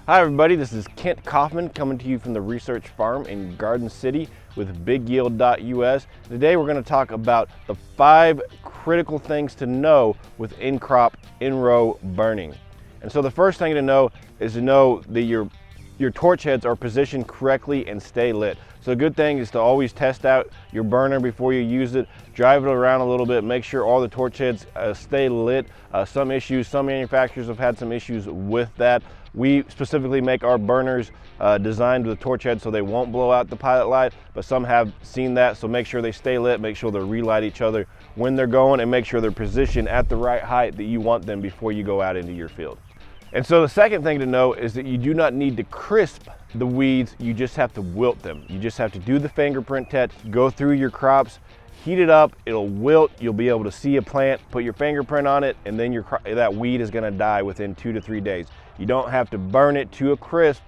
Hi everybody, this is Kent Kauffman coming to you from the research farm in Garden City with BigYield.us. Today we're going to talk about the 5 critical things to know with in-crop, in-row burning. And so the first thing to know is to know that your torch heads are positioned correctly and stay lit. So a good thing is to always test out your burner before you use it, drive it around a little bit, make sure all the torch heads stay lit. Some manufacturers have had some issues with that. We specifically make our burners designed with torch heads so they won't blow out the pilot light, but some have seen that, so make sure they stay lit, make sure they relight each other when they're going, and make sure they're positioned at the right height that you want them before you go out into your field. And so the second thing to know is that you do not need to crisp the weeds, you just have to wilt them. You just have to do the fingerprint test, go through your crops, heat it up, it'll wilt, you'll be able to see a plant, put your fingerprint on it, and then that weed is gonna die within 2 to 3 days. You don't have to burn it to a crisp,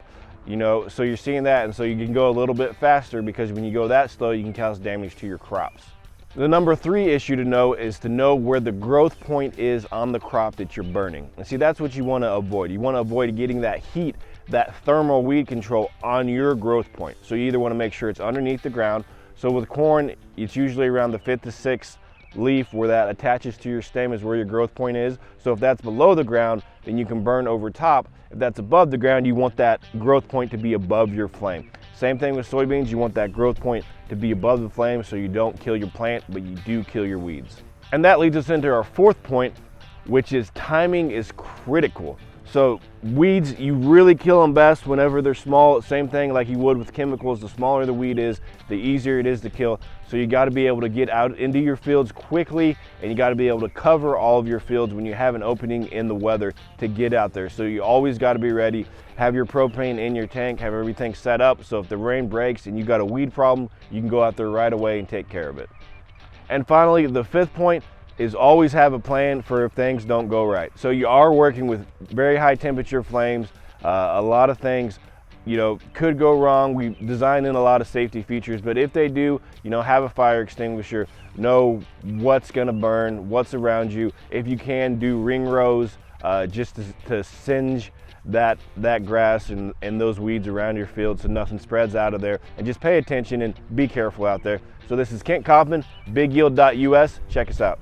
so you're seeing that, and so you can go a little bit faster, because when you go that slow, you can cause damage to your crops. The number 3 issue to know is to know where the growth point is on the crop that you're burning. And see, that's what you want to avoid. You want to avoid getting that heat, that thermal weed control on your growth point. So you either want to make sure it's underneath the ground. So with corn, it's usually around the 5th to 6th leaf where that attaches to your stem is where your growth point is. So if that's below the ground, then you can burn over top. If that's above the ground, you want that growth point to be above your flame. Same thing with soybeans, you want that growth point to be above the flame so you don't kill your plant, but you do kill your weeds. And that leads us into our 4th point, which is timing is critical. So weeds, you really kill them best whenever they're small. Same thing like you would with chemicals. The smaller the weed is, the easier it is to kill. So you got to be able to get out into your fields quickly, and you got to be able to cover all of your fields when you have an opening in the weather to get out there. So you always got to be ready. Have your propane in your tank, have everything set up, so if the rain breaks and you got a weed problem, you can go out there right away and take care of it. And finally, the 5th point is always have a plan for if things don't go right. So you are working with very high temperature flames. A lot of things, could go wrong. We design in a lot of safety features, but if they do, have a fire extinguisher, know what's gonna burn, what's around you. If you can, do ring rows just to singe that grass and those weeds around your field so nothing spreads out of there. And just pay attention and be careful out there. So this is Kent Kauffman, BigYield.us. Check us out.